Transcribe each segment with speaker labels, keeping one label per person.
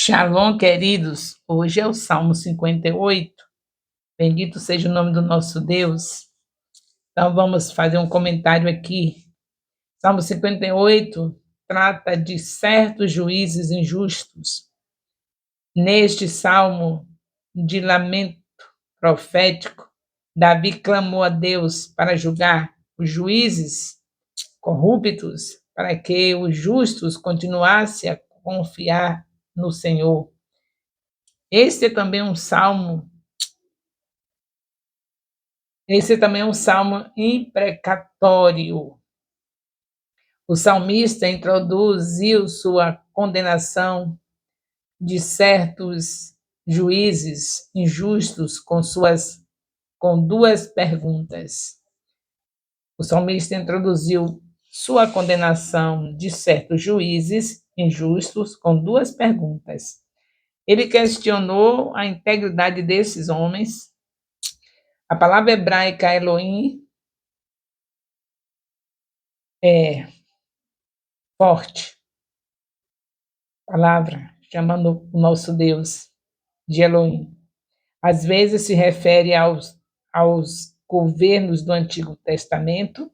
Speaker 1: Shalom, queridos. Hoje é o Salmo 58. Bendito seja o nome do nosso Deus. Então vamos fazer um comentário aqui. Salmo 58 trata de certos juízes injustos. Neste salmo de lamento profético, Davi clamou a Deus para julgar os juízes corruptos, para que os justos continuassem a confiar no Senhor. Este é também um salmo Esse também é um salmo imprecatório. O salmista introduziu sua condenação de certos juízes injustos com duas perguntas. O salmista introduziu sua condenação de certos juízes injustos com duas perguntas. Ele questionou a integridade desses homens. A palavra hebraica Elohim é forte, palavra chamando o nosso Deus de Elohim. Às vezes se refere aos governos do Antigo Testamento.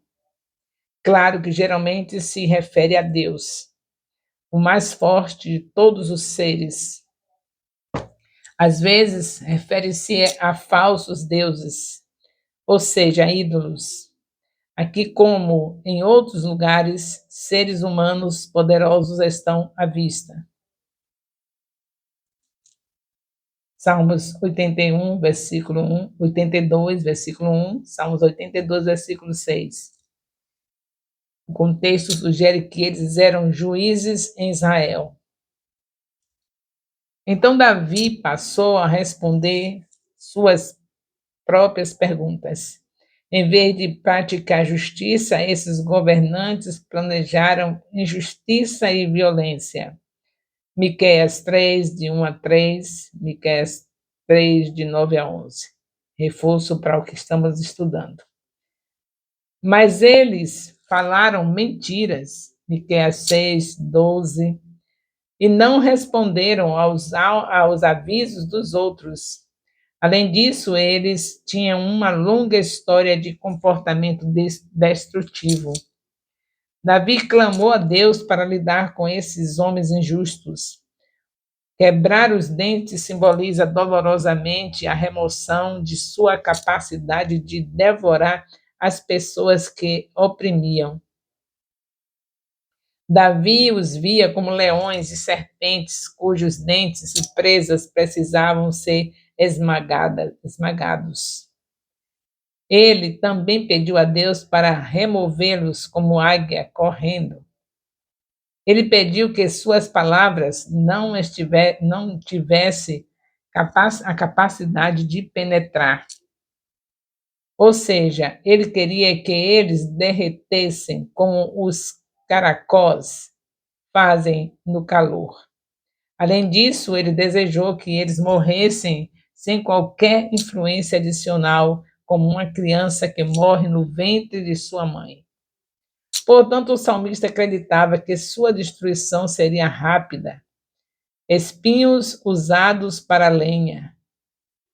Speaker 1: Claro que geralmente se refere a Deus, o mais forte de todos os seres. Às vezes refere-se a falsos deuses, ou seja, a ídolos. Aqui, como em outros lugares, seres humanos poderosos estão à vista. Salmos 81, versículo 1, 82, versículo 1, Salmos 82, versículo 6. O contexto sugere que eles eram juízes em Israel. Então Davi passou a responder suas próprias perguntas. Em vez de praticar justiça, esses governantes planejaram injustiça e violência. Miqueias 3, de 1 a 3, Miqueias 3, de 9 a 11. Reforço para o que estamos estudando. Mas eles falaram mentiras, Miqueias 6, 12, e não responderam aos avisos dos outros. Além disso, eles tinham uma longa história de comportamento destrutivo. Davi clamou a Deus para lidar com esses homens injustos. Quebrar os dentes simboliza dolorosamente a remoção de sua capacidade de devorar as pessoas que oprimiam. Davi os via como leões e serpentes, cujos dentes e presas precisavam ser esmagados. Ele também pediu a Deus para removê-los como águia correndo. Ele pediu que suas palavras não tivesse a capacidade de penetrar. Ou seja, ele queria que eles derretessem como os caracóis fazem no calor. Além disso, ele desejou que eles morressem sem qualquer influência adicional, como uma criança que morre no ventre de sua mãe. Portanto, o salmista acreditava que sua destruição seria rápida. Espinhos usados para lenha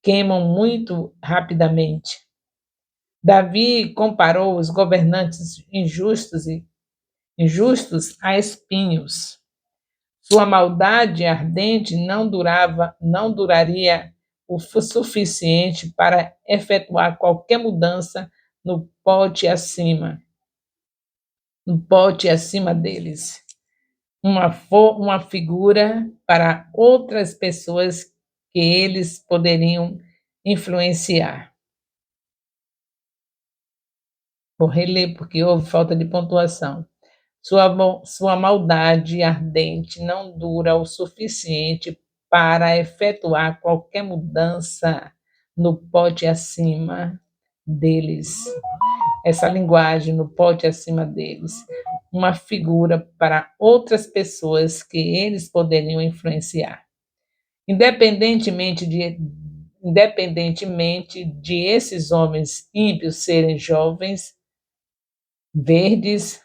Speaker 1: queimam muito rapidamente. Davi comparou os governantes injustos a espinhos. Sua maldade ardente não duraria o suficiente para efetuar qualquer mudança no pote acima deles. Uma figura para outras pessoas que eles poderiam influenciar. Vou reler porque houve falta de pontuação. Sua maldade ardente não dura o suficiente para efetuar qualquer mudança no pote acima deles. Essa linguagem no pote acima deles, uma figura para outras pessoas que eles poderiam influenciar. Independentemente de esses homens ímpios serem jovens, verdes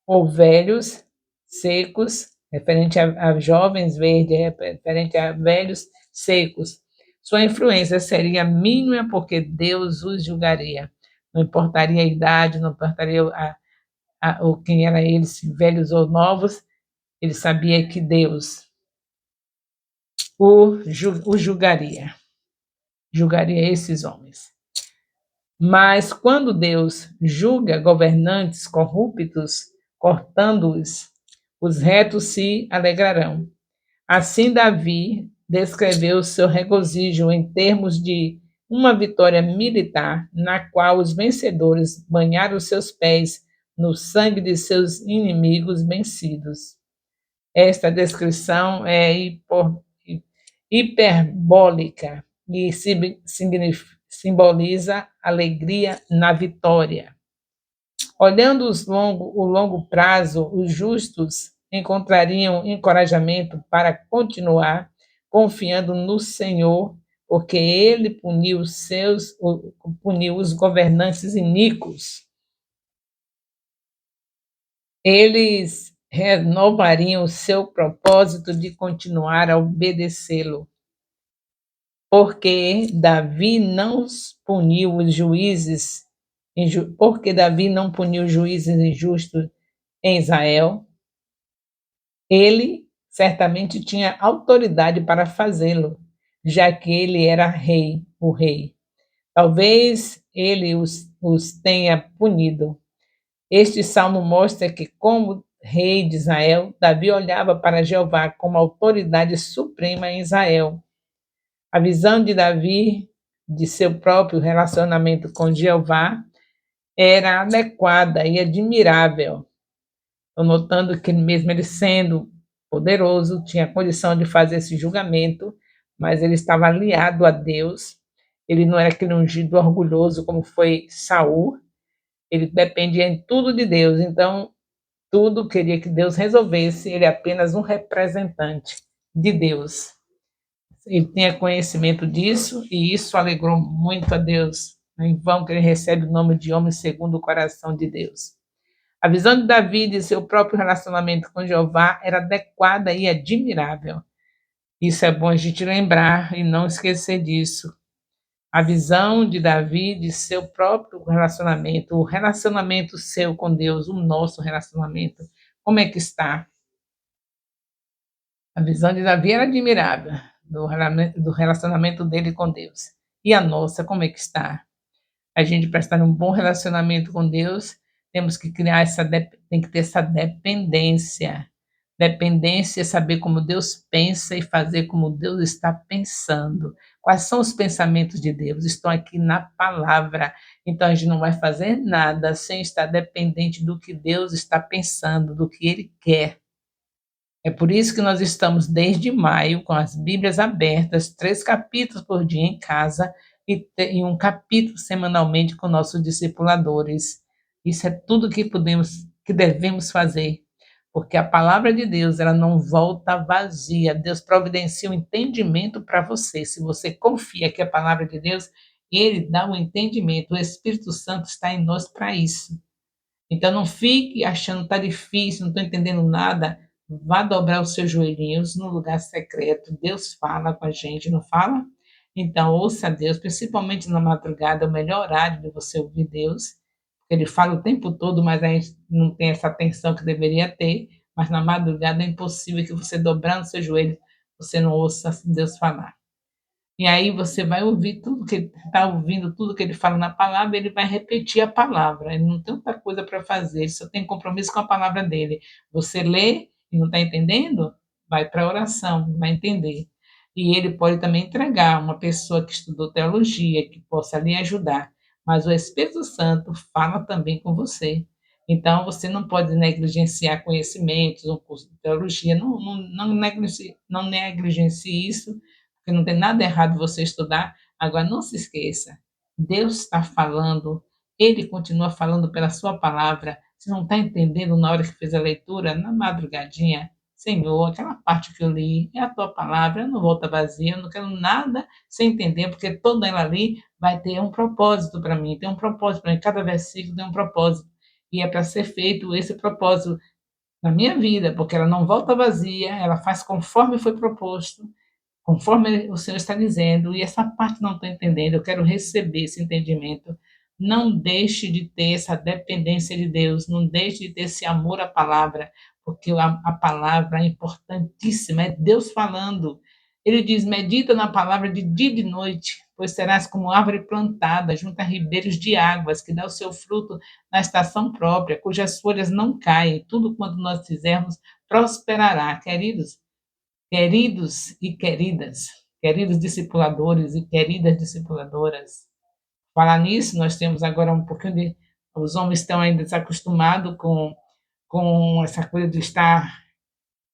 Speaker 1: ou velhos, secos, referente a jovens verdes, referente a velhos secos. Sua influência seria mínima porque Deus os julgaria. Não importaria a idade, não importaria ou quem era eles, velhos ou novos, ele sabia que Deus o julgaria esses homens. Mas quando Deus julga governantes corruptos, cortando-os, os retos se alegrarão. Assim, Davi descreveu seu regozijo em termos de uma vitória militar, na qual os vencedores banharam seus pés no sangue de seus inimigos vencidos. Esta descrição é hiperbólica e simboliza alegria na vitória. Olhando o longo prazo, os justos encontrariam encorajamento para continuar confiando no Senhor, porque ele puniu os governantes iníquos. Eles renovariam o seu propósito de continuar a obedecê-lo, porque Davi não puniu os juízes, porque Davi não puniu juízes injustos em Israel. Ele certamente tinha autoridade para fazê-lo, já que ele era o rei. Talvez ele os tenha punido. Este salmo mostra que, como rei de Israel, Davi olhava para Jeová como autoridade suprema em Israel. A visão de Davi de seu próprio relacionamento com Jeová era adequada e admirável. Estou notando que mesmo ele sendo poderoso, tinha condição de fazer esse julgamento, mas ele estava aliado a Deus. Ele não era aquele ungido orgulhoso como foi Saul. Ele dependia em tudo de Deus. Então, tudo queria que Deus resolvesse. Ele é apenas um representante de Deus. Ele tinha conhecimento disso e isso alegrou muito a Deus. Em vão que ele recebe o nome de homem segundo o coração de Deus. A visão de Davi de seu próprio relacionamento com Jeová era adequada e admirável. Isso é bom a gente lembrar e não esquecer disso. A visão de Davi de seu próprio relacionamento, o relacionamento seu com Deus, o nosso relacionamento, como é que está? A visão de Davi era admirável, do relacionamento dele com Deus. E a nossa, como é que está? A gente, para estar num bom relacionamento com Deus, temos que tem que ter essa dependência. Dependência é saber como Deus pensa e fazer como Deus está pensando. Quais são os pensamentos de Deus? Estão aqui na palavra. Então a gente não vai fazer nada sem estar dependente do que Deus está pensando, do que Ele quer. É por isso que nós estamos desde maio com as Bíblias abertas, 3 capítulos por dia em casa e um capítulo semanalmente com nossos discipuladores. Isso é tudo que devemos fazer, porque a palavra de Deus, ela não volta vazia. Deus providencia um entendimento para você. Se você confia que é a palavra de Deus, ele dá um entendimento. O Espírito Santo está em nós para isso. Então não fique achando que está difícil, não estou entendendo nada. Vá dobrar os seus joelhinhos no lugar secreto. Deus fala com a gente, não fala? Então ouça Deus, principalmente na madrugada, é o melhor horário de você ouvir Deus. Ele fala o tempo todo, mas a gente não tem essa atenção que deveria ter. Mas na madrugada é impossível que você dobrando seu joelho, você não ouça Deus falar. E aí você vai ouvir tudo que está ouvindo, tudo que ele fala na palavra, ele vai repetir a palavra. Ele não tem outra coisa para fazer, ele só tem compromisso com a palavra dele. Você lê e não está entendendo? Vai para a oração, vai entender. E ele pode também entregar uma pessoa que estudou teologia, que possa lhe ajudar. Mas o Espírito Santo fala também com você. Então, você não pode negligenciar conhecimentos, um curso de teologia, não negligencie isso, porque não tem nada errado você estudar. Agora, não se esqueça, Deus está falando, Ele continua falando pela sua palavra. Você não está entendendo na hora que fez a leitura, na madrugadinha, Senhor, aquela parte que eu li é a tua palavra, eu não volta vazia, eu não quero nada sem entender, porque toda ela ali vai ter um propósito para mim, tem um propósito para mim, cada versículo tem um propósito, e é para ser feito esse propósito na minha vida, porque ela não volta vazia, ela faz conforme foi proposto, conforme o Senhor está dizendo, e essa parte não estou entendendo, eu quero receber esse entendimento. Não deixe de ter essa dependência de Deus, não deixe de ter esse amor à palavra, porque a palavra é importantíssima, é Deus falando. Ele diz: medita na palavra de dia e de noite, pois serás como árvore plantada junto a ribeiros de águas, que dá o seu fruto na estação própria, cujas folhas não caem, tudo quanto nós fizermos prosperará. Queridos e queridas, queridos discipuladores e queridas discipuladoras, falar nisso, nós temos agora um pouquinho de. Os homens estão ainda desacostumados com essa coisa de estar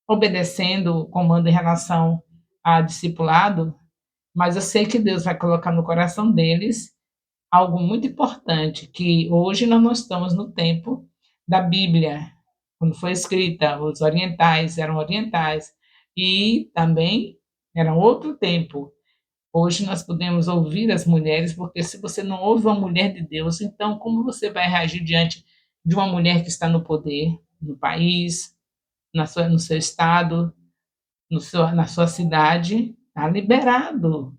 Speaker 1: obedecendo o comando em relação a discipulado, mas eu sei que Deus vai colocar no coração deles algo muito importante, que hoje nós não estamos no tempo da Bíblia, quando foi escrita, os orientais eram orientais, e também era outro tempo. Hoje nós podemos ouvir as mulheres, porque se você não ouve uma mulher de Deus, então como você vai reagir diante de uma mulher que está no poder, no país, no seu estado, na sua cidade? Está liberado.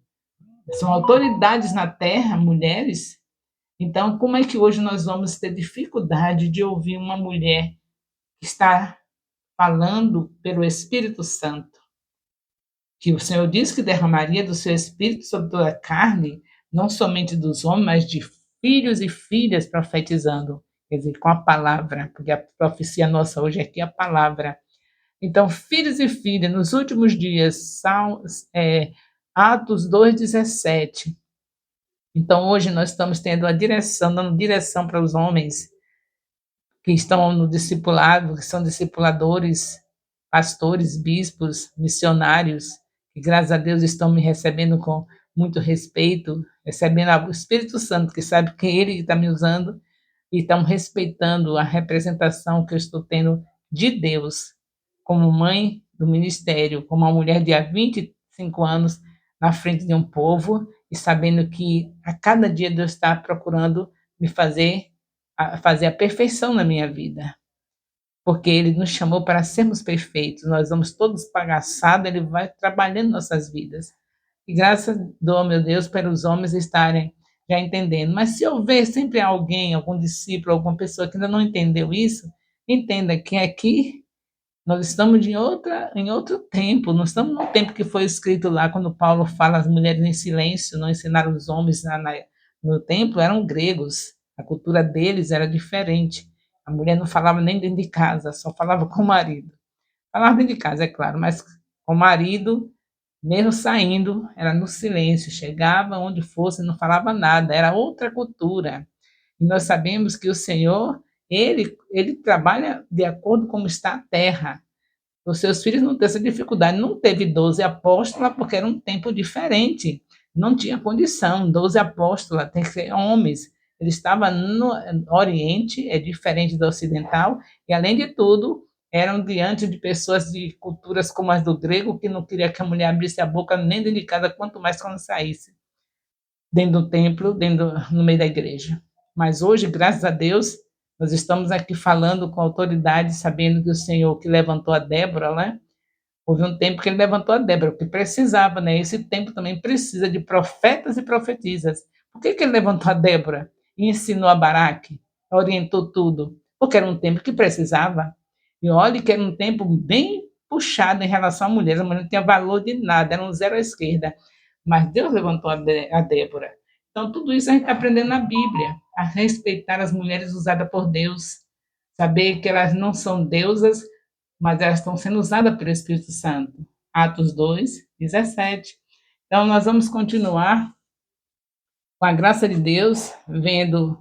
Speaker 1: São autoridades na terra, mulheres. Então, como é que hoje nós vamos ter dificuldade de ouvir uma mulher que está falando pelo Espírito Santo? Que o Senhor disse que derramaria do seu Espírito sobre toda a carne, não somente dos homens, mas de filhos e filhas profetizando, quer dizer, com a palavra, porque a profecia nossa hoje aqui é a palavra. Então, filhos e filhas, nos últimos dias, Atos 2,17. Então, hoje nós estamos tendo a direção, dando direção para os homens que estão no discipulado, que são discipuladores, pastores, bispos, missionários, que graças a Deus estão me recebendo com muito respeito, recebendo o Espírito Santo, que sabe que é Ele está me usando, e estão respeitando a representação que eu estou tendo de Deus, como mãe do ministério, como uma mulher de há 25 anos na frente de um povo, e sabendo que a cada dia Deus está procurando me fazer a perfeição na minha vida, porque Ele nos chamou para sermos perfeitos. Nós vamos todos bagaçados, Ele vai trabalhando nossas vidas. E graças dou, meu Deus, para os homens estarem já entendendo. Mas se houver sempre alguém, algum discípulo, alguma pessoa que ainda não entendeu isso, entenda que aqui nós estamos em outro tempo, não estamos no tempo que foi escrito lá, quando Paulo fala as mulheres em silêncio, não ensinaram os homens no templo, eram gregos, a cultura deles era diferente. A mulher não falava nem dentro de casa, só falava com o marido. Falava dentro de casa, é claro, mas com o marido, mesmo saindo, era no silêncio, chegava onde fosse, não falava nada, era outra cultura. E nós sabemos que o Senhor, ele trabalha de acordo com como está a terra. Os seus filhos não têm essa dificuldade. Não teve 12 apóstolas porque era um tempo diferente. Não tinha condição. 12 apóstolas tem que ser homens. Ele estava no Oriente, é diferente do Ocidental, e além de tudo, eram diante de pessoas de culturas como as do grego, que não queria que a mulher abrisse a boca nem dentro de casa, quanto mais quando saísse dentro do templo, no meio da igreja. Mas hoje, graças a Deus, nós estamos aqui falando com autoridade, sabendo que o Senhor que levantou a Débora, né? Houve um tempo que ele levantou a Débora, porque precisava, né? Esse tempo também precisa de profetas e profetisas. Por que ele levantou a Débora e ensinou a Baraque, orientou tudo? Porque era um tempo que precisava. E olhe que era um tempo bem puxado em relação à mulher. A mulher não tinha valor de nada, era um zero à esquerda. Mas Deus levantou a Débora. Então, tudo isso a gente está aprendendo na Bíblia, a respeitar as mulheres usadas por Deus, saber que elas não são deusas, mas elas estão sendo usadas pelo Espírito Santo. Atos 2:17. Então, nós vamos continuar, com a graça de Deus, vendo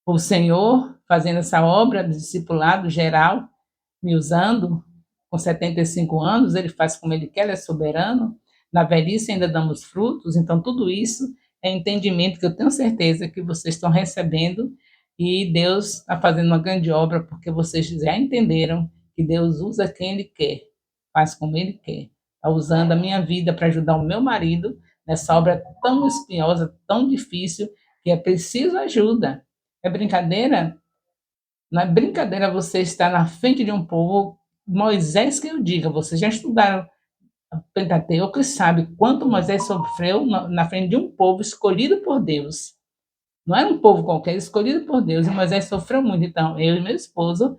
Speaker 1: o Senhor fazendo essa obra de discipulado geral, me usando com 75 anos, ele faz como ele quer, ele é soberano. Na velhice ainda damos frutos, então tudo isso é entendimento que eu tenho certeza que vocês estão recebendo e Deus está fazendo uma grande obra porque vocês já entenderam que Deus usa quem Ele quer, faz como Ele quer. Está usando a minha vida para ajudar o meu marido nessa obra tão espinhosa, tão difícil, que é preciso ajuda. É brincadeira? Não é brincadeira você estar na frente de um povo. Moisés que eu diga, vocês já estudaram Pentateuco e sabe quanto Moisés sofreu na frente de um povo escolhido por Deus. Não era um povo qualquer, escolhido por Deus. E Moisés sofreu muito. Então, eu e meu esposo,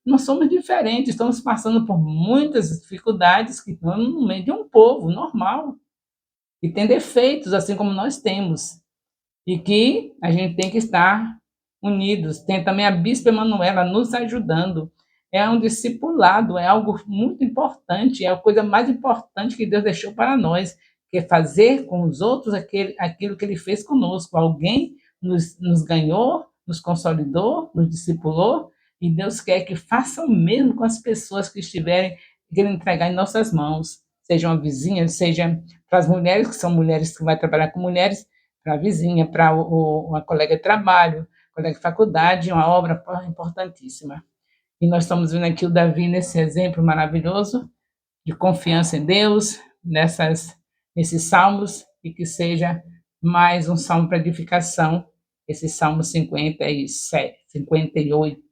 Speaker 1: não somos diferentes. Estamos passando por muitas dificuldades que estão no meio de um povo normal, que tem defeitos, assim como nós temos. E que a gente tem que estar unidos. Tem também a Bispa Emanuela nos ajudando. É um discipulado, é algo muito importante, é a coisa mais importante que Deus deixou para nós, que é fazer com os outros aquilo que Ele fez conosco. Alguém nos ganhou, nos consolidou, nos discipulou, e Deus quer que faça o mesmo com as pessoas que estiverem querendo entregar em nossas mãos, seja uma vizinha, seja para as mulheres, que são mulheres que vão trabalhar com mulheres, para a vizinha, para uma colega de trabalho, colega de faculdade, uma obra importantíssima. E nós estamos vendo aqui o Davi nesse exemplo maravilhoso de confiança em Deus, nesses salmos, e que seja mais um salmo para edificação, esse salmo 57, 58.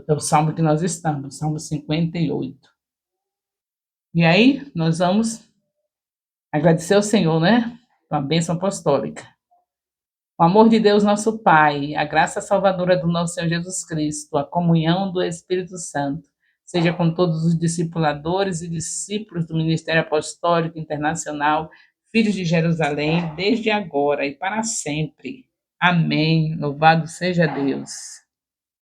Speaker 1: É o salmo que nós estamos, salmo 58. E aí, nós vamos agradecer ao Senhor, né? Com a bênção apostólica. O amor de Deus, nosso Pai, a graça salvadora do nosso Senhor Jesus Cristo, a comunhão do Espírito Santo, seja com todos os discipuladores e discípulos do Ministério Apostólico Internacional, Filhos de Jerusalém, desde agora e para sempre. Amém. Louvado seja Deus.